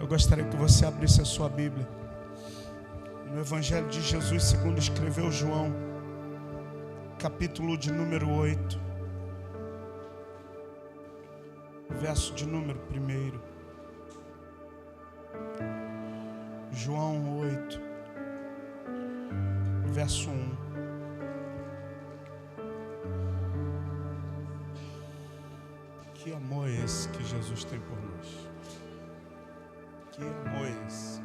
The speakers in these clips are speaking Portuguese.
Eu gostaria que você abrisse a sua Bíblia no Evangelho de Jesus segundo escreveu João, capítulo de número 8, verso de número 1. João 8, verso 1. Que amor é esse que Jesus tem por nós? Que amor é esse?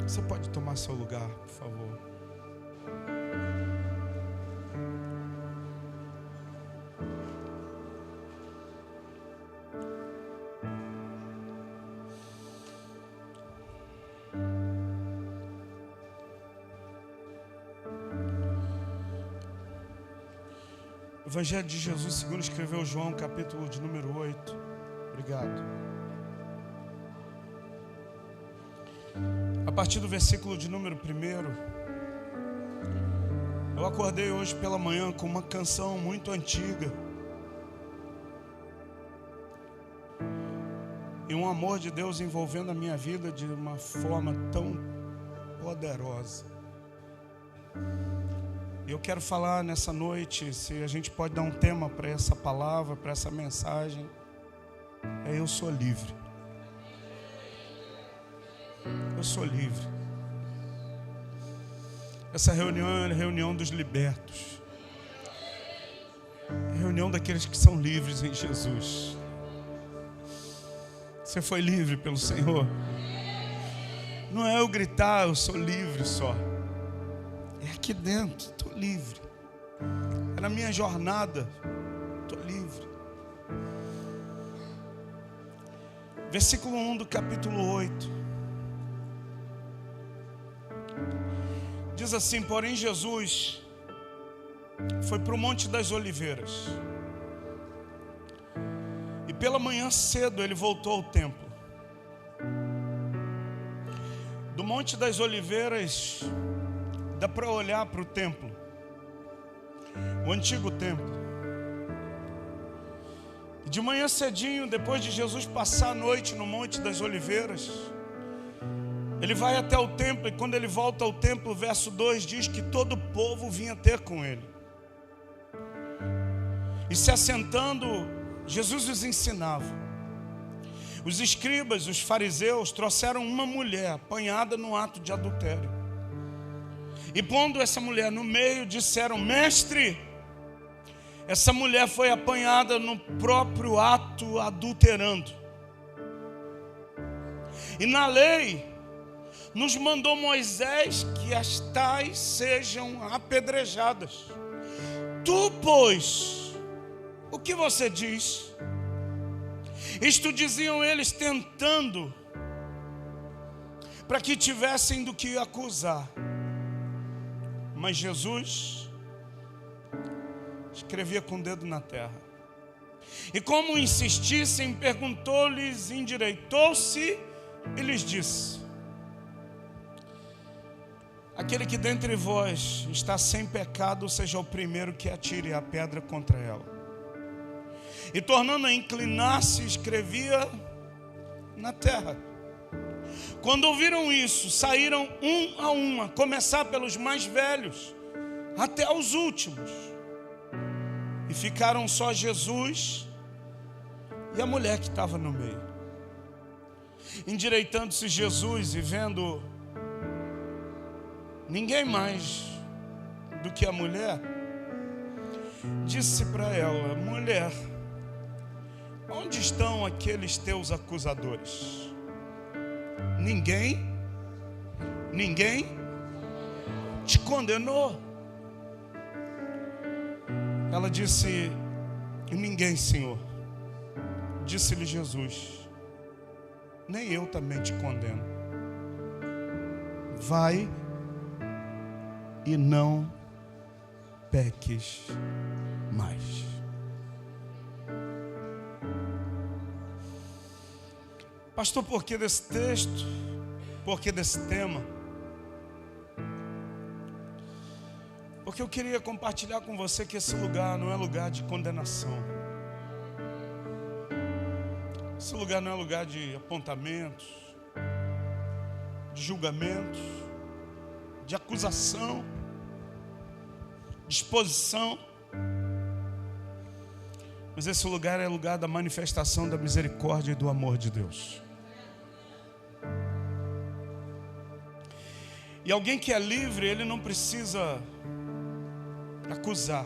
Você pode tomar seu lugar, por favor? Evangelho de Jesus segundo escreveu João, capítulo de número 8. Obrigado. A partir do versículo de número 1. Eu acordei hoje pela manhã com uma canção muito antiga. E um amor de Deus envolvendo a minha vida de uma forma tão poderosa. Eu quero falar nessa noite, se a gente pode dar um tema para essa palavra, para essa mensagem, é eu sou livre. Eu sou livre. Essa reunião é a reunião dos libertos. É a reunião daqueles que são livres em Jesus. Você foi livre pelo Senhor? Não é eu gritar, eu sou livre só. É aqui dentro, estou livre. É na minha jornada, estou livre. Versículo 1 do capítulo 8. Diz assim: porém Jesus foi para o Monte das Oliveiras. E pela manhã cedo ele voltou ao templo. Do Monte das Oliveiras dá para olhar para o templo, o antigo templo. E de manhã cedinho, depois de Jesus passar a noite no Monte das Oliveiras, ele vai até o templo, e quando ele volta ao templo, o verso 2 diz que todo o povo vinha ter com ele. E se assentando, Jesus os ensinava. Os escribas, os fariseus, trouxeram uma mulher apanhada no ato de adultério. E pondo essa mulher no meio, disseram: mestre, essa mulher foi apanhada no próprio ato adulterando. E na lei nos mandou Moisés que as tais sejam apedrejadas. Tu, pois, o que você diz? Isto diziam eles, tentando, para que tivessem do que acusar. Mas Jesus escrevia com o dedo na terra. E como insistissem, perguntou-lhes, endireitou-se e lhes disse: aquele que dentre vós está sem pecado, seja o primeiro que atire a pedra contra ela. E tornando a inclinar-se, escrevia na terra. Quando ouviram isso, saíram um a um, a começar pelos mais velhos até os últimos. E ficaram só Jesus e a mulher que estava no meio. Endireitando-se Jesus e vendo ninguém mais do que a mulher, disse para ela: mulher, onde estão aqueles teus acusadores? Ninguém te condenou? Ela disse: ninguém, Senhor. Disse-lhe Jesus: nem eu também te condeno. Vai e não peques mais. Pastor, por que desse texto? Por que desse tema? Porque eu queria compartilhar com você que esse lugar não é lugar de condenação. Esse lugar não é lugar de apontamentos, de julgamentos, de acusação, de exposição. Mas esse lugar é lugar da manifestação da misericórdia e do amor de Deus. E alguém que é livre, ele não precisa acusar,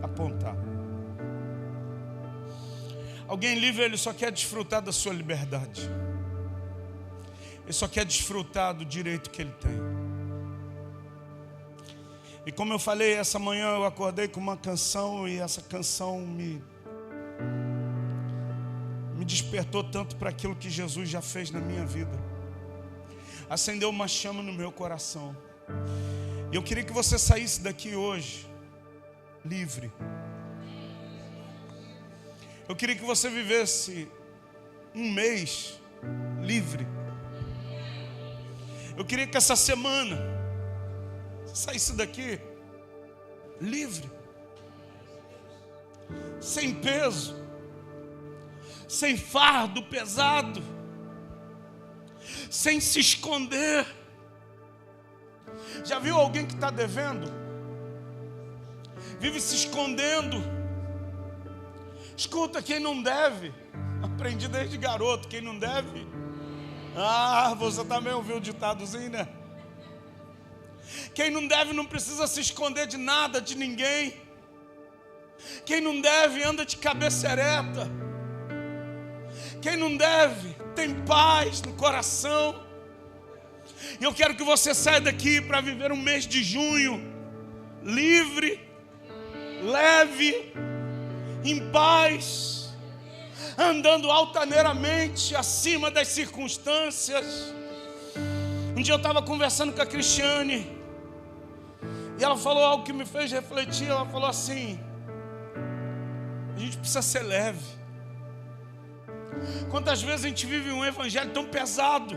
apontar. Alguém livre, ele só quer desfrutar da sua liberdade. Ele só quer desfrutar do direito que ele tem. E como eu falei, essa manhã eu acordei com uma canção, e essa canção me despertou tanto para aquilo que Jesus já fez na minha vida. Acendeu uma chama no meu coração. E eu queria que você saísse daqui hoje livre. Eu queria que você vivesse um mês livre. Eu queria que essa semana você saísse daqui livre, sem peso, sem fardo pesado, sem se esconder. Já viu alguém que está devendo? Vive se escondendo. Escuta, quem não deve, aprendi desde garoto, quem não deve, você também ouviu o ditadozinho, né? Quem não deve não precisa se esconder de nada, de ninguém. Quem não deve anda de cabeça ereta. Quem não deve tem paz no coração. E eu quero que você saia daqui para viver um mês de junho livre, leve, em paz, andando altaneiramente acima das circunstâncias. Um dia eu estava conversando com a Cristiane e ela falou algo que me fez refletir. Ela falou assim: a gente precisa ser leve. Quantas vezes a gente vive um evangelho tão pesado,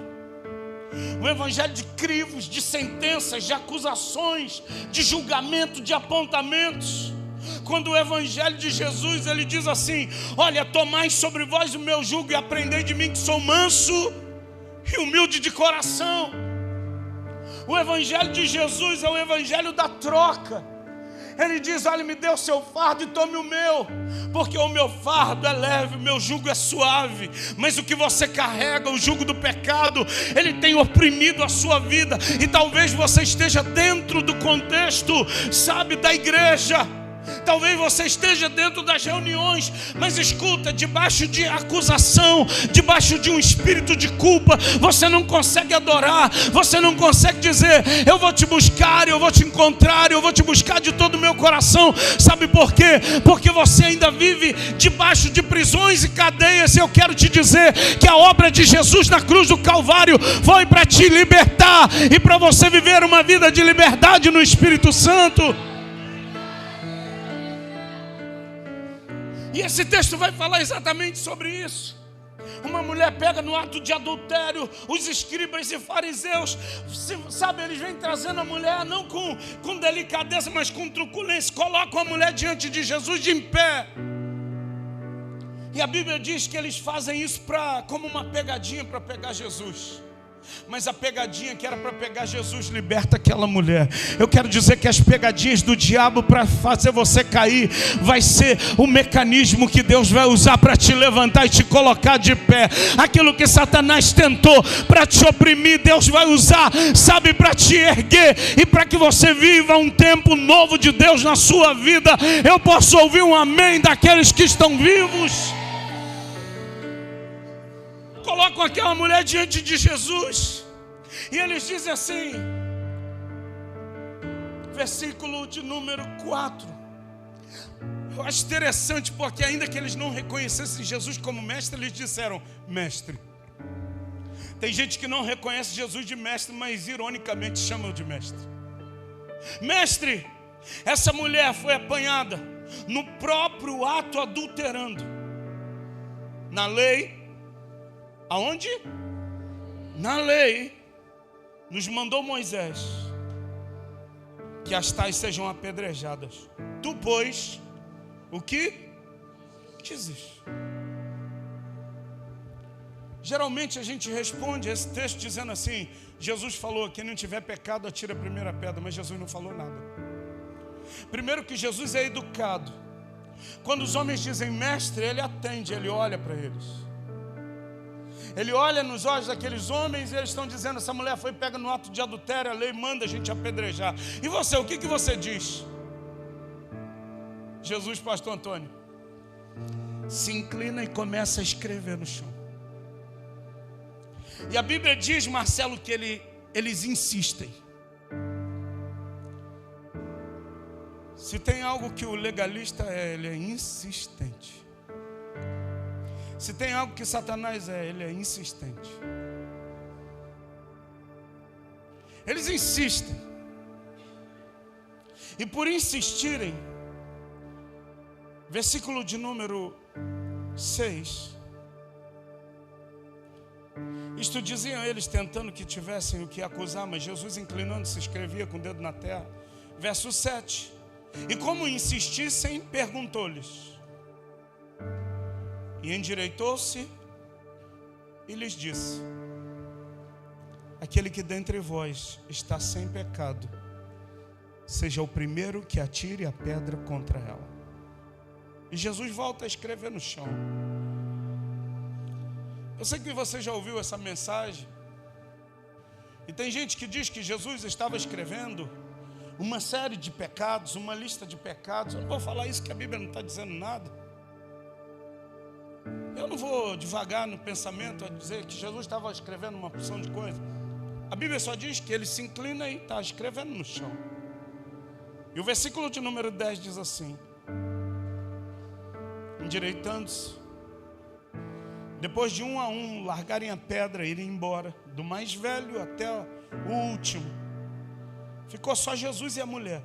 um evangelho de crivos, de sentenças, de acusações, de julgamento, de apontamentos. Quando o evangelho de Jesus, ele diz assim: olha, tomai sobre vós o meu jugo e aprendei de mim, que sou manso e humilde de coração. O evangelho de Jesus é o evangelho da troca. Ele diz: olha, me dê o seu fardo e tome o meu, porque o meu fardo é leve, o meu jugo é suave. Mas o que você carrega, o jugo do pecado, ele tem oprimido a sua vida. E talvez você esteja dentro do contexto, sabe, da igreja. Talvez você esteja dentro das reuniões, mas escuta, debaixo de acusação, debaixo de um espírito de culpa, você não consegue adorar, você não consegue dizer: eu vou te buscar, eu vou te encontrar, eu vou te buscar de todo o meu coração. Sabe por quê? Porque você ainda vive debaixo de prisões e cadeias. E eu quero te dizer que a obra de Jesus na cruz do Calvário foi para te libertar e para você viver uma vida de liberdade no Espírito Santo. E esse texto vai falar exatamente sobre isso. Uma mulher pega no ato de adultério, os escribas e fariseus, sabe, eles vêm trazendo a mulher não com delicadeza, mas com truculência. Colocam a mulher diante de Jesus de em pé. E a Bíblia diz que eles fazem isso como uma pegadinha para pegar Jesus. Mas a pegadinha que era para pegar Jesus liberta aquela mulher. Eu quero dizer que as pegadinhas do diabo para fazer você cair vai ser o mecanismo que Deus vai usar para te levantar e te colocar de pé. Aquilo que Satanás tentou para te oprimir, Deus vai usar, sabe, para te erguer e para que você viva um tempo novo de Deus na sua vida. Eu posso ouvir um amém daqueles que estão vivos? Colocam aquela mulher diante de Jesus e eles dizem assim, versículo de número 4. Eu acho interessante, porque ainda que eles não reconhecessem Jesus como mestre, eles disseram: mestre. Tem gente que não reconhece Jesus de mestre, mas ironicamente chamam de mestre. Mestre, essa mulher foi apanhada no próprio ato adulterando. Na lei, aonde? Na lei, nos mandou Moisés que as tais sejam apedrejadas. Tu, pois, o que dizes. Geralmente a gente responde esse texto dizendo assim: Jesus falou, quem não tiver pecado atira a primeira pedra, mas Jesus não falou nada. Primeiro que Jesus é educado. Quando os homens dizem mestre, ele atende, ele olha para eles. Ele olha nos olhos daqueles homens e eles estão dizendo: essa mulher foi pega no ato de adultério, a lei manda a gente apedrejar. E você, o que você diz? Jesus, pastor Antônio, se inclina e começa a escrever no chão. E a Bíblia diz, Marcelo, que eles insistem. Se tem algo que o legalista ele é insistente. Se tem algo que Satanás ele é insistente. Eles insistem. E por insistirem, versículo de número 6. Isto diziam eles, tentando que tivessem o que acusar, mas Jesus, inclinando-se, escrevia com o dedo na terra. Verso 7. E como insistissem, perguntou-lhes. E endireitou-se e lhes disse: aquele que dentre vós está sem pecado, seja o primeiro que atire a pedra contra ela. E Jesus volta a escrever no chão. Eu sei que você já ouviu essa mensagem. E tem gente que diz que Jesus estava escrevendo uma série de pecados, uma lista de pecados. Eu não vou falar isso, que a Bíblia não está dizendo nada. Eu não vou devagar no pensamento a dizer que Jesus estava escrevendo uma porção de coisas. A Bíblia só diz que ele se inclina e está escrevendo no chão. E o versículo de número 10 diz assim: endireitando-se, depois de um a um largarem a pedra e irem embora, do mais velho até o último, ficou só Jesus e a mulher.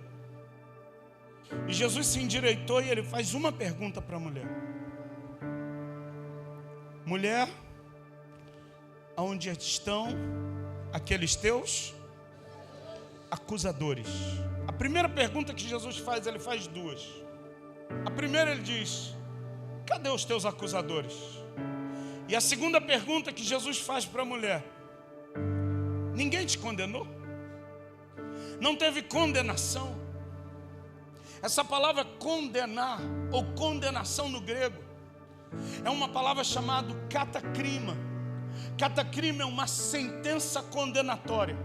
E Jesus se endireitou e ele faz uma pergunta para a mulher: mulher, aonde estão aqueles teus acusadores? A primeira pergunta que Jesus faz, ele faz duas. A primeira ele diz: cadê os teus acusadores? E a segunda pergunta que Jesus faz para a mulher: ninguém te condenou? Não teve condenação? Essa palavra condenar ou condenação no grego é uma palavra chamada katakrima. Katakrima é uma sentença condenatória.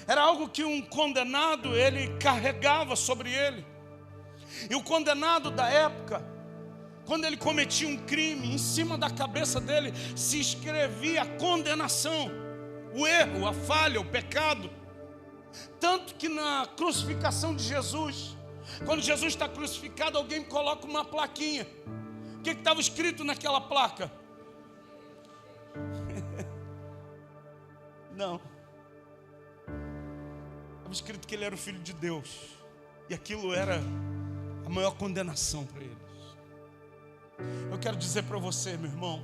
Era algo que um condenado ele carregava sobre ele. E o condenado da época, quando ele cometia um crime, em cima da cabeça dele se escrevia a condenação, o erro, a falha, o pecado. Tanto que na crucificação de Jesus, quando Jesus está crucificado, alguém coloca uma plaquinha. O que estava escrito naquela placa? Não. Estava escrito que ele era o Filho de Deus. E aquilo era a maior condenação para eles. Eu quero dizer para você, meu irmão,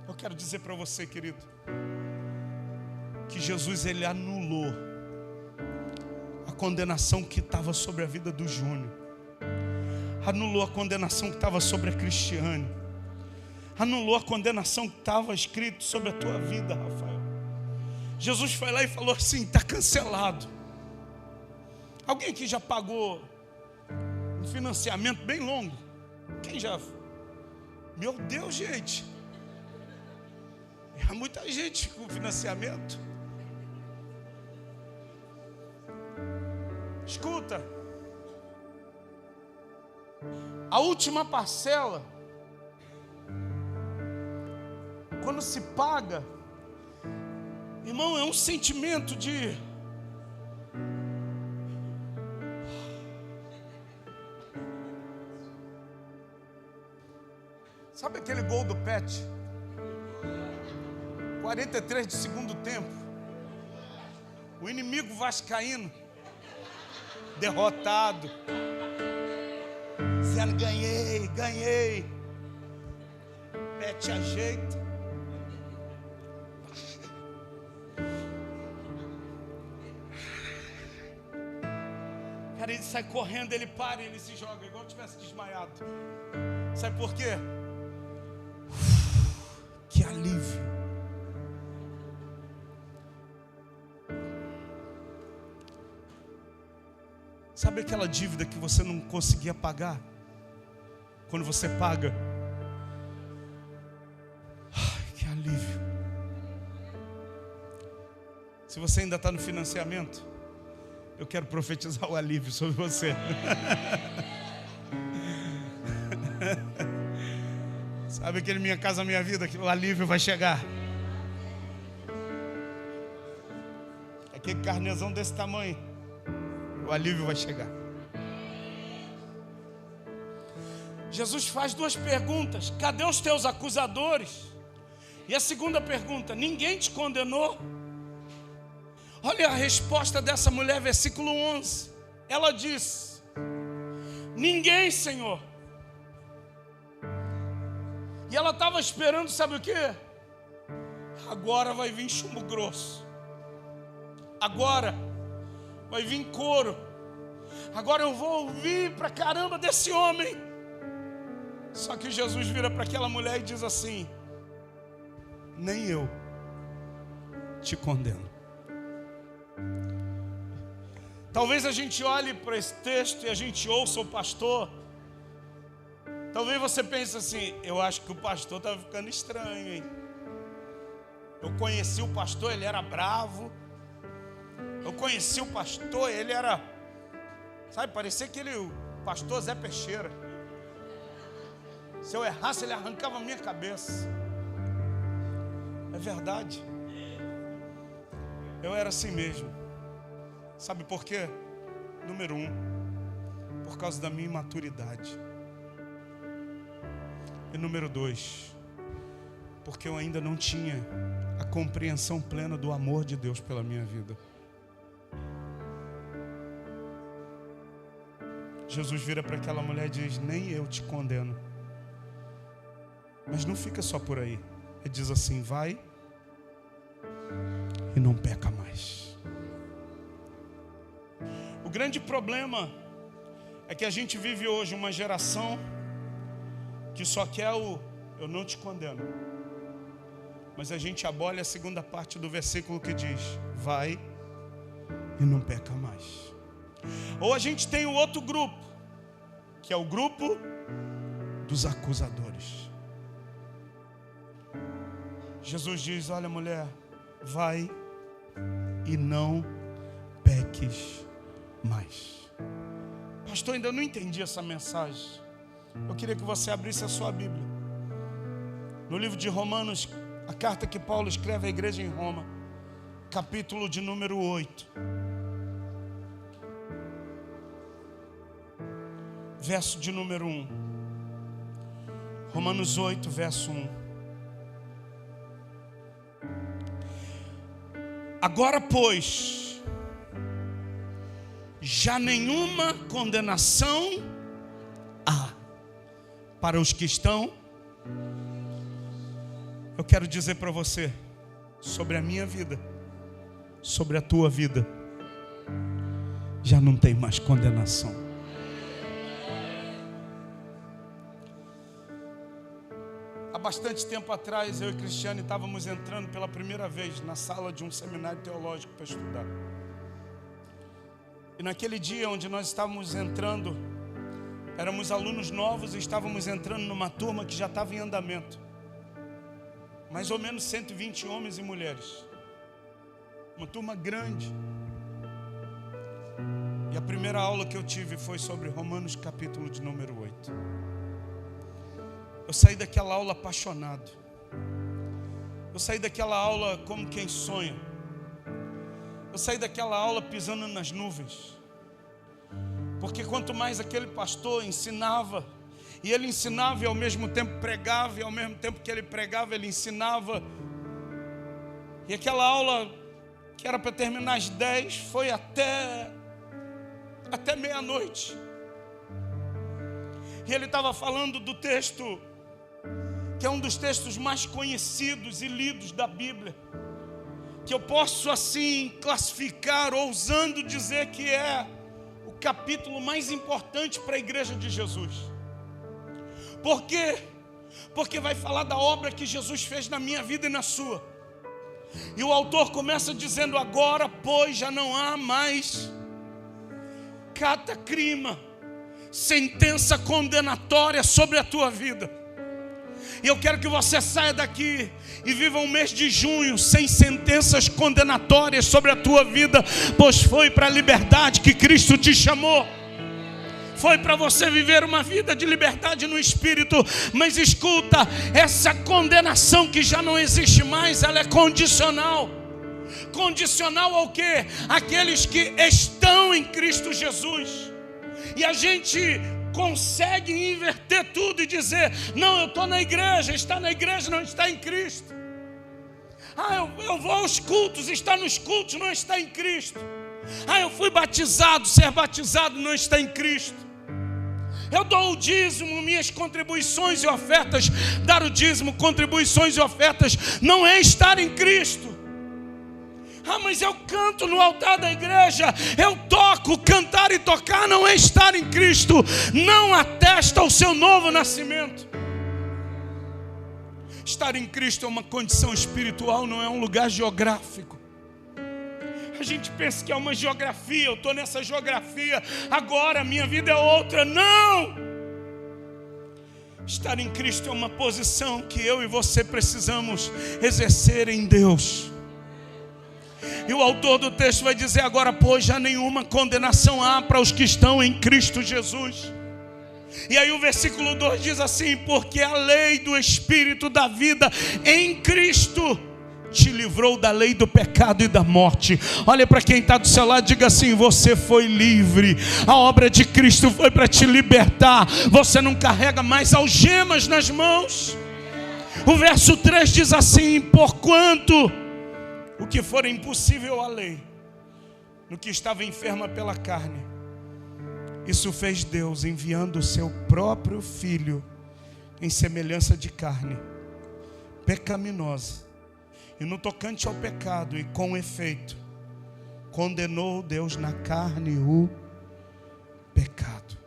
eu quero dizer para você, querido, que Jesus ele anulou a condenação que estava sobre a vida do Júnior, anulou a condenação que estava sobre a Cristiane, anulou a condenação que estava escrito sobre a tua vida, Rafael. Jesus foi lá e falou assim: está cancelado. Alguém aqui já pagou um financiamento bem longo? Quem já? Meu Deus, gente, há muita gente com financiamento. Escuta, a última parcela, quando se paga, irmão, é um sentimento de... Sabe aquele gol do Pet? 43 de segundo tempo. O inimigo vascaíno, derrotado, dizendo: ganhei. Pet ajeita. Cara, ele sai correndo, ele para e ele se joga, igual se tivesse desmaiado. Sabe por quê? Que alívio. Sabe aquela dívida que você não conseguia pagar? Quando você paga, que alívio. Se você ainda está no financiamento, eu quero profetizar o alívio sobre você. Sabe aquele Minha Casa Minha Vida, que o alívio vai chegar. Aquele carnezão desse tamanho, o alívio vai chegar. Jesus faz duas perguntas: cadê os teus acusadores? E a segunda pergunta: ninguém te condenou? Olha a resposta dessa mulher, versículo 11. Ela diz: ninguém, Senhor. E ela estava esperando, sabe o quê? Agora vai vir chumbo grosso. Agora vai vir couro. Agora eu vou ouvir pra caramba desse homem. Só que Jesus vira para aquela mulher e diz assim: nem eu te condeno. Talvez a gente olhe para esse texto e a gente ouça o pastor. Talvez você pense assim: eu acho que o pastor estava ficando estranho, hein? Eu conheci o pastor, ele era bravo. Eu conheci o pastor, ele era, sabe, parecia o pastor Zé Peixeira. Se eu errasse, ele arrancava a minha cabeça. É verdade. Eu era assim mesmo. Sabe por quê? Número 1, por causa da minha imaturidade. E número 2, porque eu ainda não tinha a compreensão plena do amor de Deus pela minha vida. Jesus vira para aquela mulher e diz: nem eu te condeno. Mas não fica só por aí. Ele diz assim: vai e não peca mais. O grande problema é que a gente vive hoje uma geração que só quer o eu não te condeno. Mas a gente abole a segunda parte do versículo que diz: vai e não peca mais. Ou a gente tem o outro grupo, que é o grupo dos acusadores. Jesus diz: olha, mulher, vai e não peques mais. Pastor, ainda não entendi essa mensagem. Eu queria que você abrisse a sua Bíblia no livro de Romanos, a carta que Paulo escreve à igreja em Roma, capítulo de número 8, verso de número 1. Romanos 8, verso 1. Agora, pois, já nenhuma condenação há para os que estão. Eu quero dizer para você, sobre a minha vida, sobre a tua vida, já não tem mais condenação. Há bastante tempo atrás, eu e Cristiane estávamos entrando pela primeira vez na sala de um seminário teológico para estudar. E naquele dia onde nós estávamos entrando, éramos alunos novos e estávamos entrando numa turma que já estava em andamento. Mais ou menos 120 homens e mulheres. Uma turma grande. E a primeira aula que eu tive foi sobre Romanos capítulo de número 8. Eu saí daquela aula apaixonado. Eu saí daquela aula como quem sonha. Eu saí daquela aula pisando nas nuvens. Porque quanto mais aquele pastor ensinava, e ele ensinava e ao mesmo tempo pregava, e ao mesmo tempo que ele pregava, ele ensinava. E aquela aula, que era para terminar às 10, foi até meia-noite. E ele estava falando do texto, que é um dos textos mais conhecidos e lidos da Bíblia, que eu posso assim classificar, ousando dizer que é o capítulo mais importante para a igreja de Jesus. Por quê? Porque vai falar da obra que Jesus fez na minha vida e na sua. E o autor começa dizendo: agora, pois, já não há mais catacrima, sentença condenatória sobre a tua vida. E eu quero que você saia daqui e viva um mês de junho sem sentenças condenatórias sobre a tua vida, pois foi para a liberdade que Cristo te chamou. Foi para você viver uma vida de liberdade no Espírito. Mas escuta, essa condenação que já não existe mais, ela é condicional. Condicional ao quê? Aqueles que estão em Cristo Jesus. E a gente consegue inverter tudo e dizer: não, eu estou na igreja, está na igreja, não está em Cristo. Eu vou aos cultos, está nos cultos, não está em Cristo. Eu fui batizado, ser batizado não está em Cristo. Eu dou o dízimo, minhas contribuições e ofertas. Dar o dízimo, contribuições e ofertas não é estar em Cristo. Mas eu canto no altar da igreja, eu toco. Cantar e tocar não é estar em Cristo. Não atesta o seu novo nascimento. Estar em Cristo é uma condição espiritual, não é um lugar geográfico. A gente pensa que é uma geografia, eu estou nessa geografia, agora minha vida é outra. Não! Estar em Cristo é uma posição que eu e você precisamos exercer em Deus. E o autor do texto vai dizer: agora, pois, já nenhuma condenação há para os que estão em Cristo Jesus. E aí o versículo 2 diz assim: porque a lei do Espírito da vida em Cristo te livrou da lei do pecado e da morte. Olha para quem está do seu lado, diga assim: você foi livre. A obra de Cristo foi para te libertar. Você não carrega mais algemas nas mãos. O verso 3 diz assim: porquanto o que for impossível à lei, no que estava enferma pela carne, isso fez Deus, enviando o seu próprio Filho em semelhança de carne, pecaminosa, e no tocante ao pecado, e com efeito, condenou Deus na carne o pecado.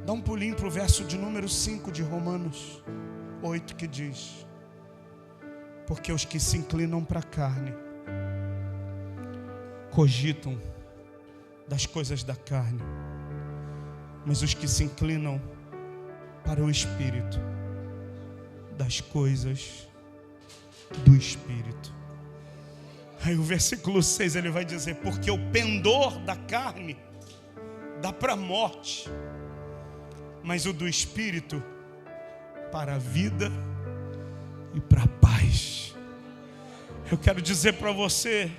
Dá um pulinho para o verso de número 5 de Romanos 8, que diz: porque os que se inclinam para a carne cogitam das coisas da carne, mas os que se inclinam para o Espírito, das coisas do Espírito. Aí o versículo 6 ele vai dizer: porque o pendor da carne dá para a morte, mas o do Espírito para a vida e para a paz. Eu quero dizer para você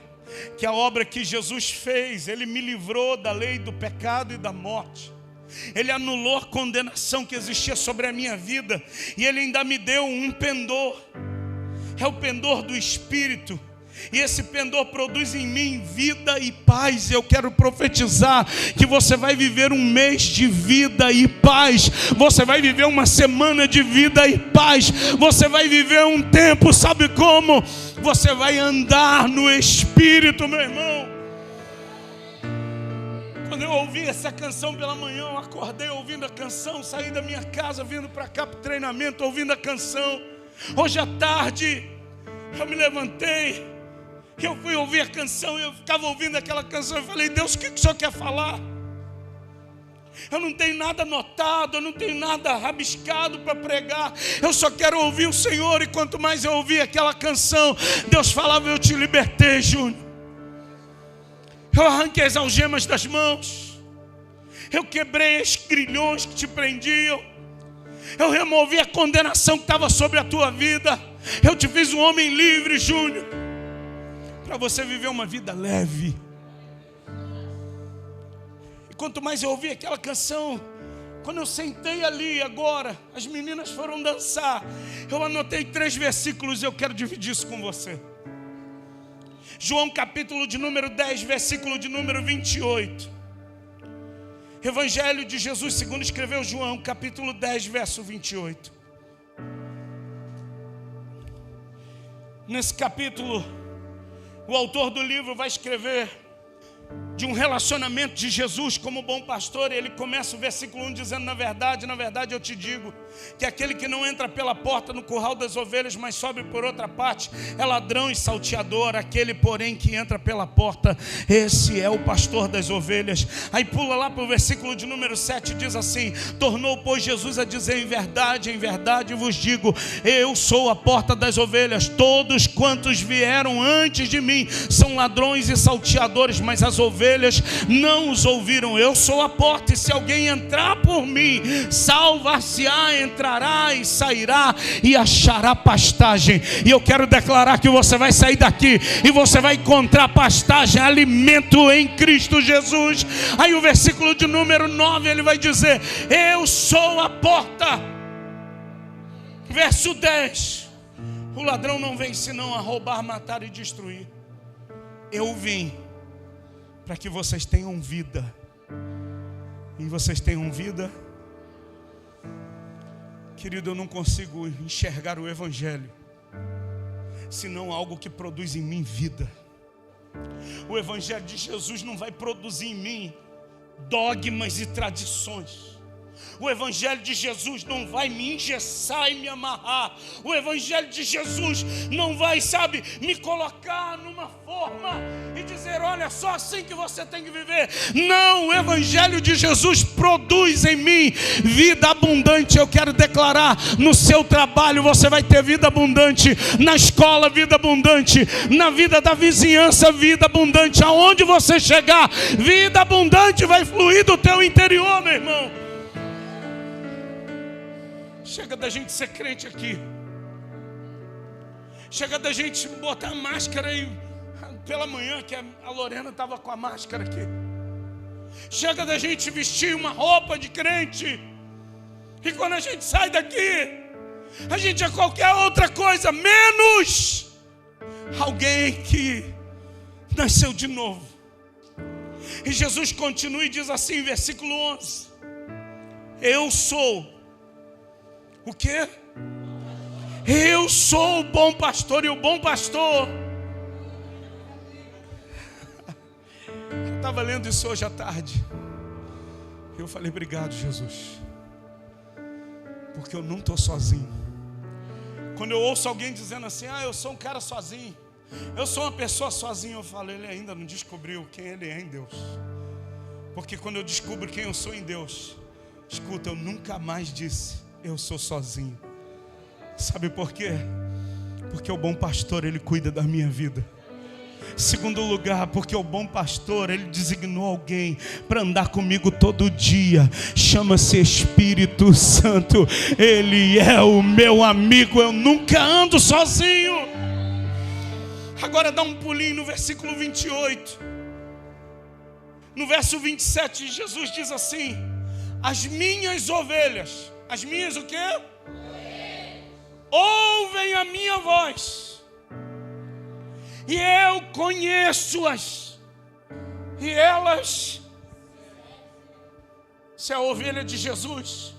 que a obra que Jesus fez, Ele me livrou da lei do pecado e da morte. Ele anulou a condenação que existia sobre a minha vida, e Ele ainda me deu um pendor. É o pendor do Espírito. E esse pendor produz em mim vida e paz. Eu quero profetizar que você vai viver um mês de vida e paz. Você vai viver uma semana de vida e paz. Você vai viver um tempo, sabe como? Você vai andar no Espírito, meu irmão. Quando eu ouvi essa canção pela manhã, eu acordei ouvindo a canção, saí da minha casa vindo para cá para o treinamento ouvindo a canção. Hoje à tarde eu me levantei, eu fui ouvir a canção, eu ficava ouvindo aquela canção e falei: Deus, o que o Senhor quer falar? Eu não tenho nada anotado, eu não tenho nada rabiscado para pregar, eu só quero ouvir o Senhor. E quanto mais eu ouvi aquela canção, Deus falava: eu te libertei, Júnior. Eu arranquei as algemas das mãos, eu quebrei os grilhões que te prendiam, eu removi a condenação que estava sobre a tua vida. Eu te fiz um homem livre, Júnior, para você viver uma vida leve. E quanto mais eu ouvi aquela canção, quando eu sentei ali agora, as meninas foram dançar, eu anotei 3 versículos e eu quero dividir isso com você. João capítulo de número 10, versículo de número 28. Evangelho de Jesus segundo escreveu João, capítulo 10, verso 28. Nesse capítulo, o autor do livro vai escrever de um relacionamento de Jesus como bom pastor. Ele começa o versículo 1 dizendo: na verdade eu te digo que aquele que não entra pela porta no curral das ovelhas, mas sobe por outra parte, é ladrão e salteador. Aquele, porém, que entra pela porta, esse é o pastor das ovelhas. Aí pula lá para o versículo de número 7, diz assim: tornou, pois, Jesus a dizer: em verdade vos digo, eu sou a porta das ovelhas. Todos quantos vieram antes de mim são ladrões e salteadores, mas as ovelhas não os ouviram. Eu sou a porta, e se alguém entrar por mim, salvar-se-á, entrará e sairá e achará pastagem. E eu quero declarar que você vai sair daqui e você vai encontrar pastagem, alimento em Cristo Jesus. Aí o versículo de número 9, ele vai dizer: eu sou a porta. Verso 10: o ladrão não vem senão a roubar, matar e destruir. Eu vim para que vocês tenham vida, e vocês tenham vida. Querido, eu não consigo enxergar o Evangelho senão algo que produz em mim vida. O Evangelho de Jesus não vai produzir em mim dogmas e tradições. O Evangelho de Jesus não vai me engessar e me amarrar. O Evangelho de Jesus não vai, me colocar numa forma e dizer: olha, só assim que você tem que viver. Não, o Evangelho de Jesus produz em mim vida abundante. Eu quero declarar: no seu trabalho você vai ter vida abundante, na escola vida abundante, na vida da vizinhança vida abundante. Aonde você chegar, vida abundante vai fluir do teu interior, meu irmão. Chega da gente ser crente aqui. Chega da gente botar a máscara aí pela manhã, que a Lorena estava com a máscara aqui. Chega da gente vestir uma roupa de crente, e quando a gente sai daqui, a gente é qualquer outra coisa, menos alguém que nasceu de novo. E Jesus continua e diz assim, versículo 11: eu sou o quê? Eu sou o bom pastor, e o bom pastor... Eu estava lendo isso hoje à tarde. Eu falei: obrigado, Jesus, porque eu não estou sozinho. Quando eu ouço alguém dizendo assim: eu sou um cara sozinho, eu sou uma pessoa sozinha, eu falo: ele ainda não descobriu quem ele é em Deus. Porque quando eu descubro quem eu sou em Deus, escuta, eu nunca mais disse: eu sou sozinho. Sabe por quê? Porque o bom pastor, ele cuida da minha vida. Segundo lugar, porque o bom pastor, ele designou alguém para andar comigo todo dia. Chama-se Espírito Santo. Ele é o meu amigo. Eu nunca ando sozinho. Agora dá um pulinho no versículo 28. No verso 27, Jesus diz assim: as minhas ovelhas... As minhas o quê? Ouvem a minha voz, e eu conheço-as, e elas... Se a ovelha de Jesus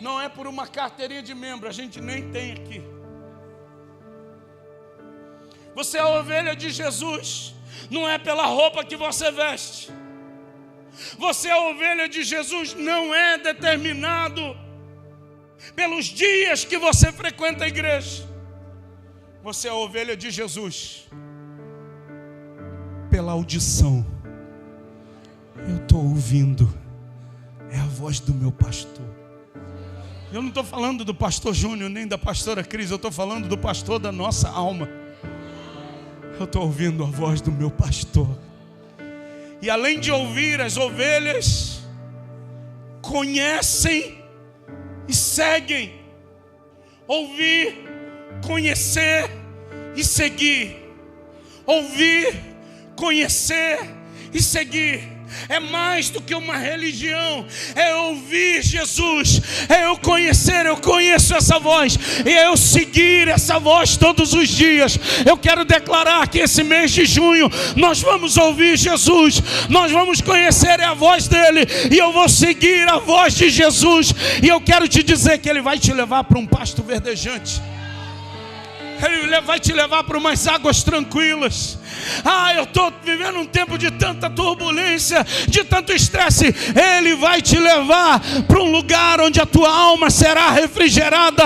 não é por uma carteirinha de membro, a gente nem tem aqui. Você é a ovelha de Jesus não é pela roupa que você veste. Você é a ovelha de Jesus não é determinado pelos dias que você frequenta a igreja. Você é a ovelha de Jesus pela audição. Eu estou ouvindo, é a voz do meu pastor. Eu não estou falando do pastor Júnior nem da pastora Cris, eu estou falando do pastor da nossa alma. Eu estou ouvindo a voz do meu pastor. E além de ouvir, as ovelhas conhecem e seguem. Ouvir, conhecer e seguir. Ouvir, conhecer e seguir. É mais do que uma religião. É ouvir Jesus, é eu conhecer, eu conheço essa voz, e é eu seguir essa voz todos os dias. Eu quero declarar que esse mês de junho nós vamos ouvir Jesus, nós vamos conhecer a voz dele, e eu vou seguir a voz de Jesus. E eu quero te dizer que ele vai te levar para um pasto verdejante. Ele vai te levar para umas águas tranquilas. Eu estou vivendo um tempo de tanta turbulência, de tanto estresse. Ele vai te levar para um lugar onde a tua alma será refrigerada.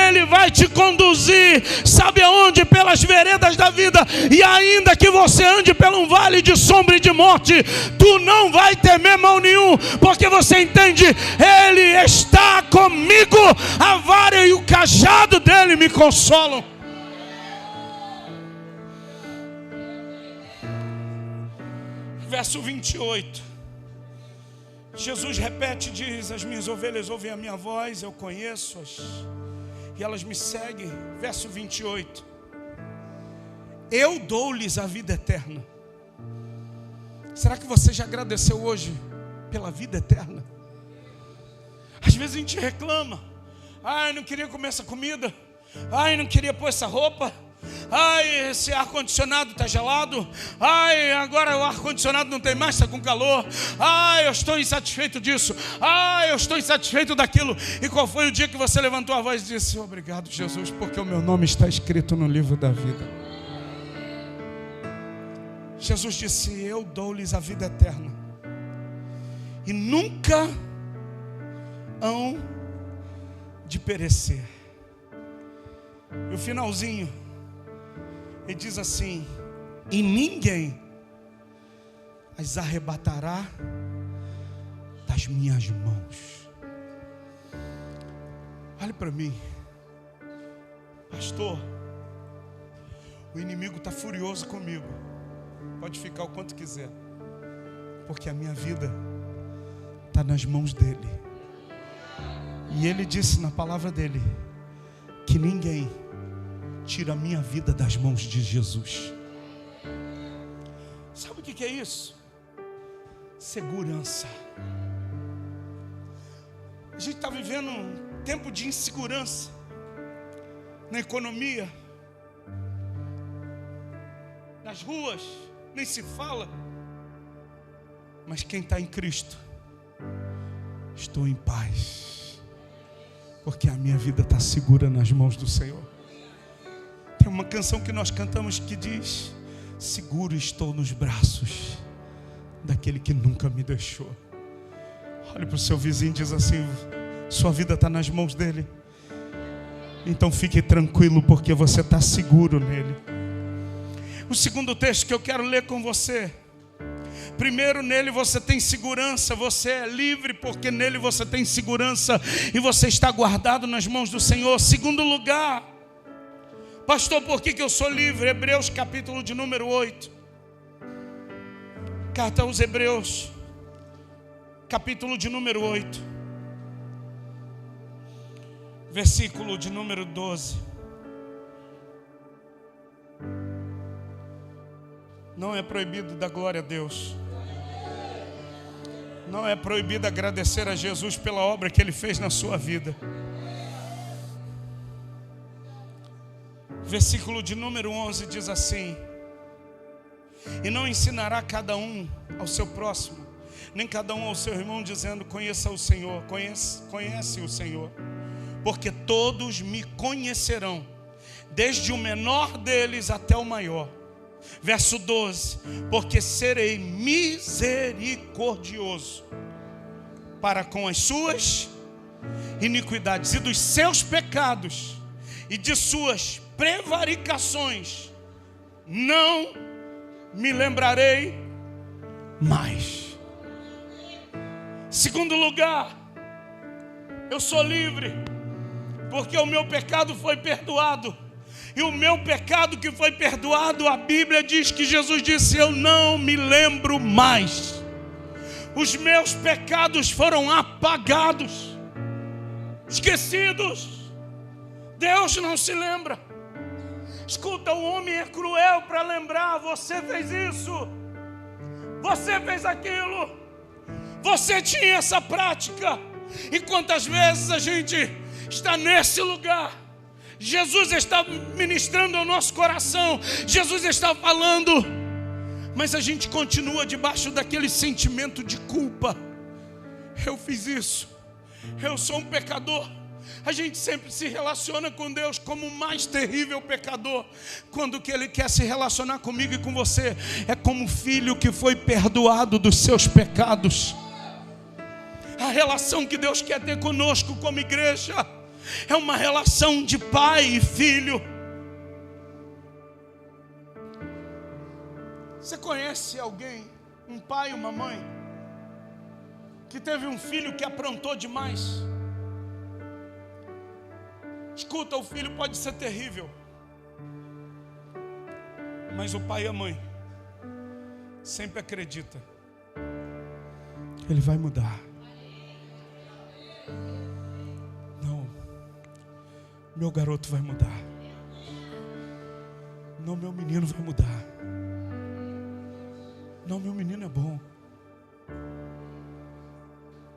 Ele vai te conduzir, sabe aonde? Pelas veredas da vida. E ainda que você ande por um vale de sombra e de morte, tu não vai temer mal nenhum, porque você entende, Ele está comigo. A vara e o cajado dele me consolam. Verso 28, Jesus repete e diz: as minhas ovelhas ouvem a minha voz, eu conheço-as e elas me seguem. Verso 28, eu dou-lhes a vida eterna. Será que você já agradeceu hoje pela vida eterna? Às vezes a gente reclama: eu não queria comer essa comida, eu não queria pôr essa roupa, esse ar-condicionado está gelado, agora o ar-condicionado não tem mais, está com calor, eu estou insatisfeito disso, eu estou insatisfeito daquilo. E qual foi o dia que você levantou a voz e disse: obrigado, Jesus, porque o meu nome está escrito no livro da vida? Jesus disse: eu dou-lhes a vida eterna e nunca hão de perecer. E o finalzinho, ele diz assim: e ninguém as arrebatará das minhas mãos. Olhe para mim, pastor, o inimigo está furioso comigo. Pode ficar o quanto quiser, porque a minha vida está nas mãos dele. E ele disse na palavra dele que ninguém tira a minha vida das mãos de Jesus. Sabe o que é isso? Segurança. A gente está vivendo um tempo de insegurança na economia, nas ruas, nem se fala. Mas quem está em Cristo, estou em paz, porque a minha vida está segura nas mãos do Senhor. Tem uma canção que nós cantamos que diz: seguro estou nos braços daquele que nunca me deixou. Olhe para o seu vizinho e diz assim: sua vida está nas mãos dele. Então fique tranquilo, porque você está seguro nele. O segundo texto que eu quero ler com você: primeiro, nele você tem segurança, você é livre, porque nele você tem segurança e você está guardado nas mãos do Senhor. Segundo lugar, pastor, por que eu sou livre? Hebreus capítulo de número 8. Carta aos Hebreus, capítulo de número 8, versículo de número 12. Não é proibido dar glória a Deus. Não é proibido agradecer a Jesus pela obra que Ele fez na sua vida. Versículo de número 11 diz assim: e não ensinará cada um ao seu próximo, nem cada um ao seu irmão, dizendo: conheça o Senhor, conhece o Senhor, porque todos me conhecerão, desde o menor deles até o maior. Verso 12: porque serei misericordioso para com as suas iniquidades, e dos seus pecados e de suas prevaricações não me lembrarei mais. Segundo lugar, eu sou livre, porque o meu pecado foi perdoado. E o meu pecado que foi perdoado, a Bíblia diz que Jesus disse: eu não me lembro mais. Os meus pecados foram apagados, esquecidos. Deus não se lembra. Escuta, o homem é cruel para lembrar. Você fez isso, você fez aquilo, você tinha essa prática. E quantas vezes a gente está nesse lugar, Jesus está ministrando ao nosso coração, Jesus está falando, mas a gente continua debaixo daquele sentimento de culpa. Eu fiz isso, eu sou um pecador, A gente sempre se relaciona com Deus como o mais terrível pecador, quando que Ele quer se relacionar comigo e com você é como filho que foi perdoado dos seus pecados. A relação que Deus quer ter conosco como igreja é uma relação de pai e filho. Você conhece alguém, um pai, uma mãe, que teve um filho que aprontou demais? Escuta, o filho pode ser terrível, mas o pai e a mãe sempre acredita que ele vai mudar. Não, meu garoto vai mudar. Não, meu menino vai mudar. Não, meu menino é bom.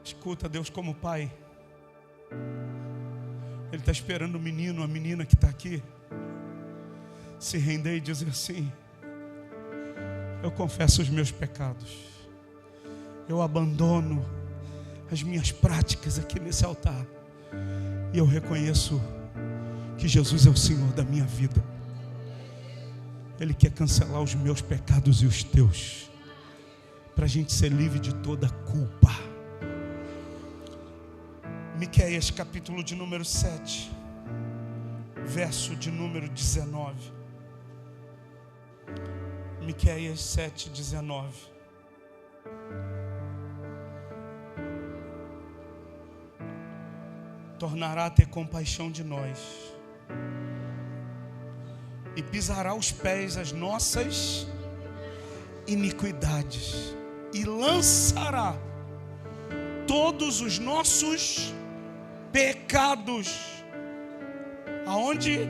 Escuta, Deus como pai, Ele está esperando o menino, a menina que está aqui se render e dizer assim: eu confesso os meus pecados, eu abandono as minhas práticas aqui nesse altar, e eu reconheço que Jesus é o Senhor da minha vida. Ele quer cancelar os meus pecados e os teus, para a gente ser livre de toda culpa. Miqueias capítulo de número 7, verso de número 19. Miqueias 7, 19. Tornará a ter compaixão de nós e pisará os pés as nossas iniquidades e lançará todos os nossos pecados. Aonde?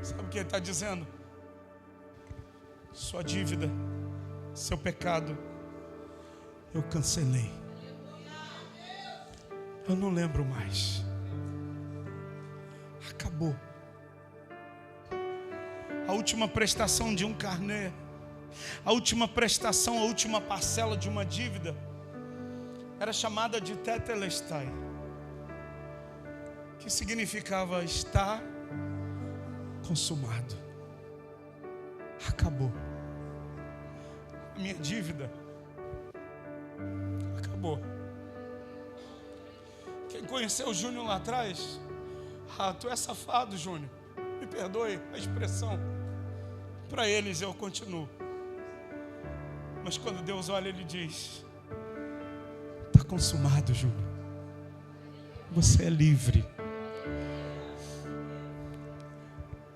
Sabe o que ele está dizendo? Sua dívida, seu pecado, eu cancelei. Eu não lembro mais. Acabou. A última prestação de um carnê, a última prestação, a última parcela de uma dívida era chamada de tetelestai, que significava está consumado. Acabou. A minha dívida acabou. Quem conheceu o Júnior lá atrás, tu é safado, Júnior, me perdoe a expressão. Para eles eu continuo. Mas quando Deus olha, Ele diz: está consumado, Júnior. Você é livre.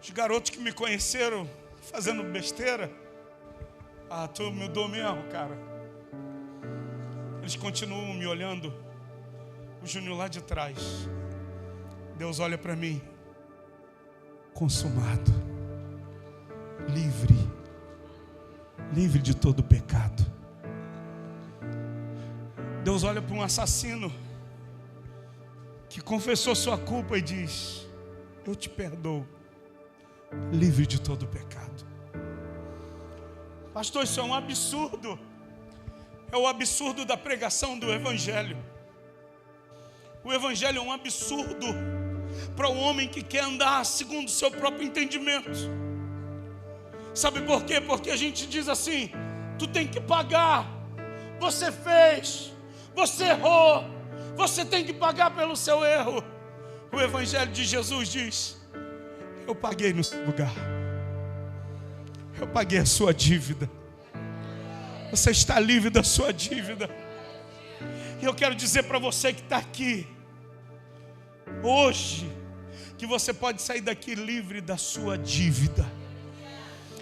Os garotos que me conheceram fazendo besteira, tu mudou mesmo, cara. Eles continuam me olhando. O Júnior lá de trás. Deus olha para mim: consumado. Livre, livre de todo pecado. Deus olha para um assassino que confessou sua culpa e diz: eu te perdoo, livre de todo pecado. Pastor, isso é um absurdo. É o absurdo da pregação do Evangelho. O Evangelho é um absurdo para o homem que quer andar segundo o seu próprio entendimento. Sabe por quê? Porque a gente diz assim: tu tem que pagar, você fez, você errou, você tem que pagar pelo seu erro. O Evangelho de Jesus diz: eu paguei no seu lugar, eu paguei a sua dívida, você está livre da sua dívida. E eu quero dizer para você que está aqui hoje, que você pode sair daqui livre da sua dívida.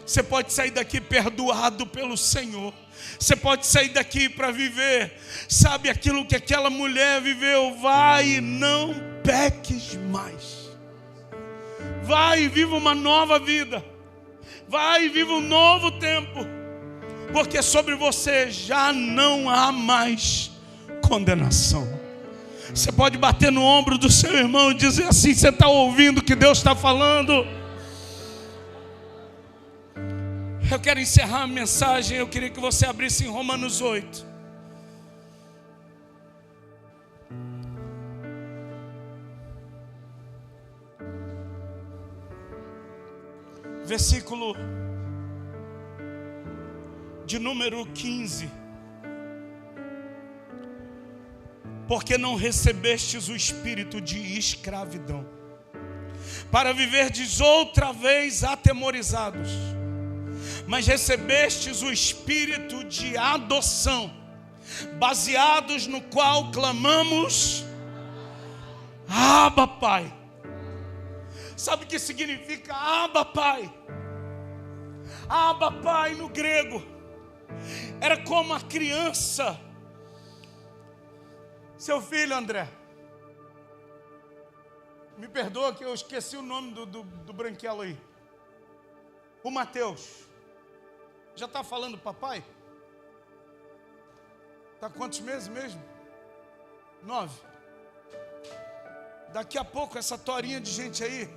Você pode sair daqui perdoado pelo Senhor. Você pode sair daqui para viver, sabe, aquilo que aquela mulher viveu. Vai e não peques mais. Vai e viva uma nova vida. Vai e viva um novo tempo. Porque sobre você já não há mais condenação. Você pode bater no ombro do seu irmão e dizer assim: você está ouvindo o que Deus está falando? Eu quero encerrar a mensagem. Eu queria que você abrisse em Romanos 8. versículo de número 15. Porque não recebestes o espírito de escravidão, para viverdes outra vez atemorizados, mas recebestes o espírito de adoção, baseados no qual clamamos, Abba, Pai. Sabe o que significa Abba, Pai? Abba, Pai, no grego, era como a criança. Seu filho, André, me perdoa que eu esqueci o nome do branquelo aí. O Mateus. Já está falando papai? Está quantos meses mesmo? 9. Daqui a pouco essa torinha de gente aí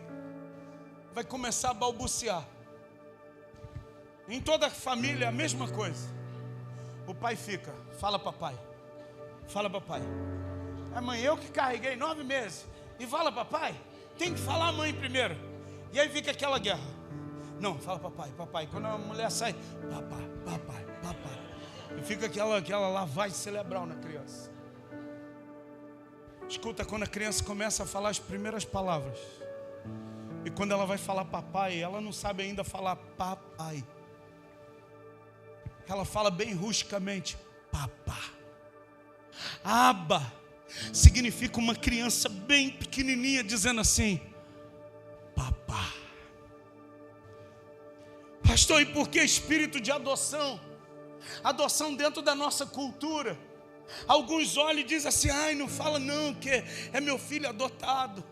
vai começar a balbuciar. Em toda a família a mesma coisa. O pai fica, fala papai. Fala papai. A mãe, eu que carreguei 9 meses. E fala papai. Tem que falar a mãe primeiro. E aí fica aquela guerra. Não, fala papai, papai. Quando a mulher sai, papai, papai, papai. E fica aquela lavagem cerebral na criança. Escuta, quando a criança começa a falar as primeiras palavras. E quando ela vai falar papai, ela não sabe ainda falar papai. Ela fala bem rusticamente, papá. Abba significa uma criança bem pequenininha dizendo assim, papá. Pastor, e por que espírito de adoção? Adoção dentro da nossa cultura. Alguns olham e dizem assim, ai, não fala não, que é meu filho adotado.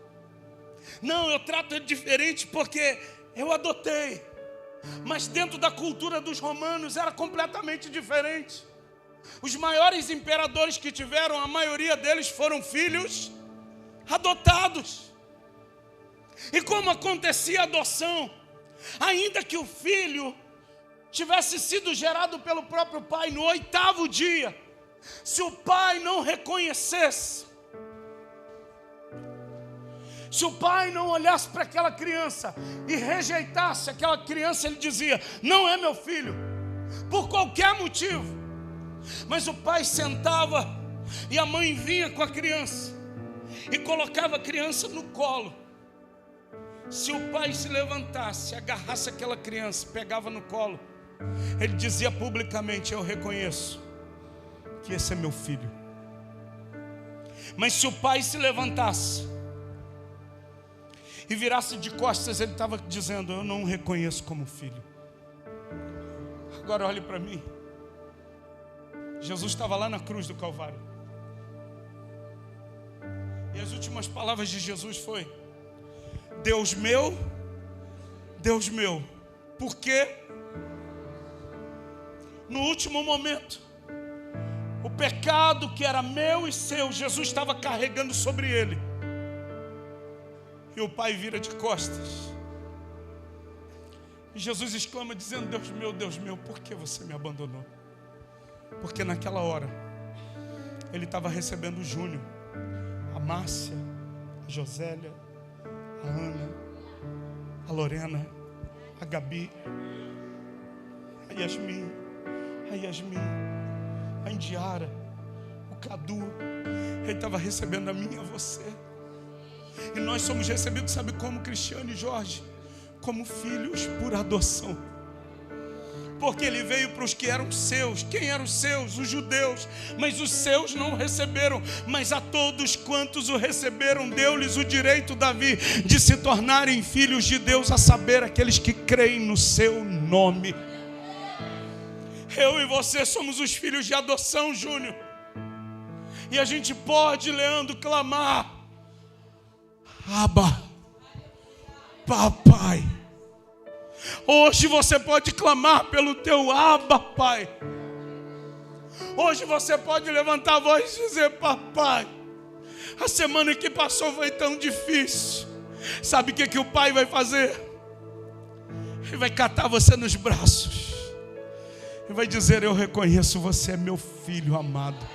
Não, eu trato ele diferente porque eu adotei. Mas dentro da cultura dos romanos era completamente diferente. Os maiores imperadores que tiveram, a maioria deles foram filhos adotados. E como acontecia a adoção? Ainda que o filho tivesse sido gerado pelo próprio pai no 8º dia, se o pai não reconhecesse, se o pai não olhasse para aquela criança e rejeitasse aquela criança, ele dizia, não é meu filho, por qualquer motivo. Mas o pai sentava e a mãe vinha com a criança e colocava a criança no colo. Se o pai se levantasse, agarrasse aquela criança, pegava no colo, ele dizia publicamente, eu reconheço que esse é meu filho. Mas se o pai se levantasse e virasse de costas, ele estava dizendo, eu não o reconheço como filho. Agora olhe para mim. Jesus estava lá na cruz do Calvário. E as últimas palavras de Jesus foi, Deus meu, por quê? No último momento, o pecado que era meu e seu, Jesus estava carregando sobre ele. E o pai vira de costas. E Jesus exclama dizendo, Deus meu, por que você me abandonou? Porque naquela hora, ele estava recebendo o Júnior, a Márcia, a Josélia, a Ana, a Lorena, a Gabi, a Yasmin, a Indiara, o Cadu. Ele estava recebendo a mim e a você. E nós somos recebidos, sabe como, Cristiano e Jorge? Como filhos por adoção. Porque ele veio para os que eram seus. Quem eram os seus? Os judeus. Mas os seus não o receberam. Mas a todos quantos o receberam, deu-lhes o direito, Davi, de se tornarem filhos de Deus, a saber, aqueles que creem no seu nome. Eu e você somos os filhos de adoção, Júnior. E a gente pode, Leandro, clamar, Abba, papai. Hoje você pode clamar pelo teu Abba, pai. Hoje você pode levantar a voz e dizer, papai, a semana que passou foi tão difícil. Sabe o que o pai vai fazer? Ele vai catar você nos braços e vai dizer, eu reconheço, você é meu filho amado.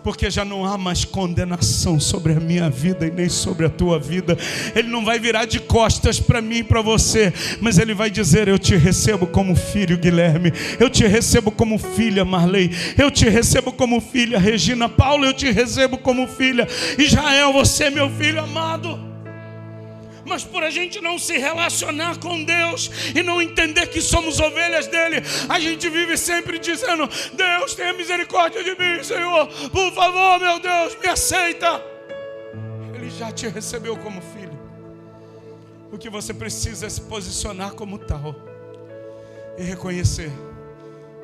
porque já não há mais condenação sobre a minha vida e nem sobre a tua vida. Ele não vai virar de costas para mim e para você, mas Ele vai dizer: eu te recebo como filho, Guilherme. Eu te recebo como filha, Marley. Eu te recebo como filha, Regina. Paulo, eu te recebo como filha. Israel, você é meu filho amado. Mas por a gente não se relacionar com Deus e não entender que somos ovelhas dele, a gente vive sempre dizendo: Deus, tenha misericórdia de mim, Senhor, por favor, meu Deus, me aceita. Ele já te recebeu como filho. O que você precisa é se posicionar como tal e reconhecer: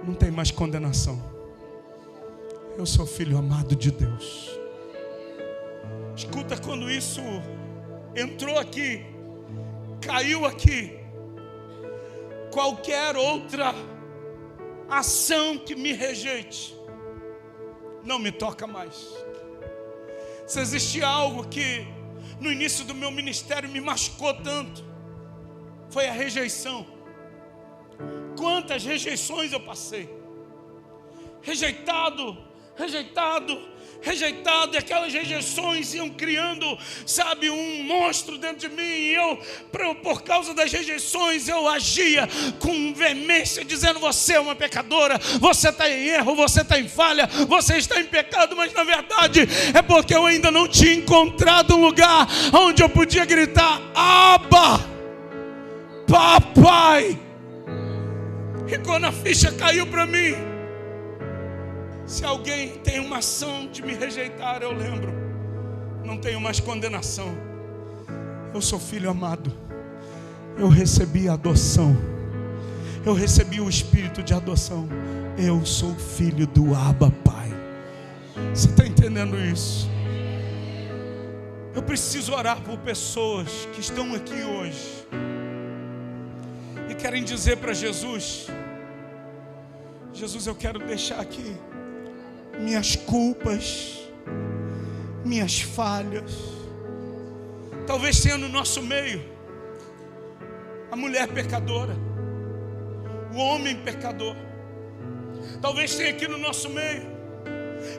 não tem mais condenação. Eu sou filho amado de Deus. Escuta, quando isso entrou aqui, caiu aqui, qualquer outra ação que me rejeite não me toca mais. Se existia algo que no início do meu ministério me machucou tanto, foi a rejeição. Quantas rejeições eu passei, rejeitado, e aquelas rejeições iam criando, sabe, um monstro dentro de mim. E eu, por causa das rejeições, eu agia com veemência, dizendo: você é uma pecadora, você está em erro, você está em falha, você está em pecado. Mas na verdade é porque eu ainda não tinha encontrado um lugar onde eu podia gritar: Abba, papai. E quando a ficha caiu para mim, se alguém tem uma ação de me rejeitar, eu lembro: não tenho mais condenação. Eu sou filho amado. Eu recebi a adoção. Eu recebi o espírito de adoção. Eu sou filho do Abba Pai. Você está entendendo isso? Eu preciso orar por pessoas que estão aqui hoje e querem dizer para Jesus: Jesus, eu quero deixar aqui minhas culpas, minhas falhas. Talvez tenha no nosso meio a mulher pecadora, o homem pecador. Talvez tenha aqui no nosso meio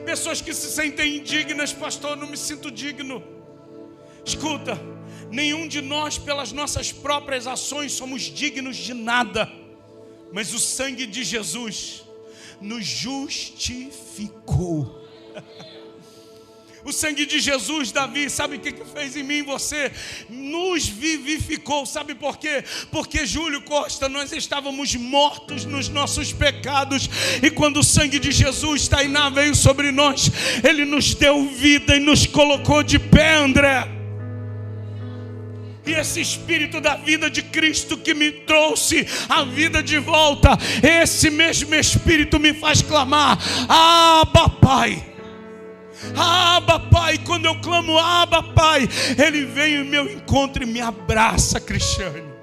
pessoas que se sentem indignas. Pastor, não me sinto digno. Escuta, nenhum de nós pelas nossas próprias ações somos dignos de nada, mas o sangue de Jesus nos justificou. O sangue de Jesus, Davi, sabe o que fez em mim e você? Nos vivificou. Sabe por quê? Porque, Júlio Costa, nós estávamos mortos nos nossos pecados, e quando o sangue de Jesus, Tainá, veio sobre nós, Ele nos deu vida e nos colocou de pé, André. E esse Espírito da vida de Cristo que me trouxe a vida de volta, esse mesmo Espírito me faz clamar: Abba Pai, Abba Pai. Quando eu clamo Abba Pai, Ele vem ao meu encontro e me abraça, Cristiane.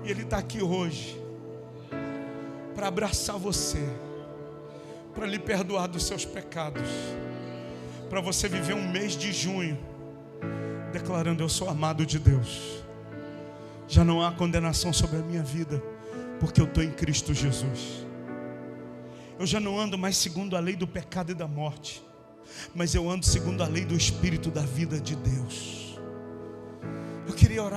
E Ele está aqui hoje para abraçar você, para lhe perdoar dos seus pecados, para você viver um mês de junho declarando: eu sou amado de Deus. Já não há condenação sobre a minha vida, porque eu estou em Cristo Jesus. Eu já não ando mais segundo a lei do pecado e da morte, mas eu ando segundo a lei do Espírito da vida de Deus. Eu queria orar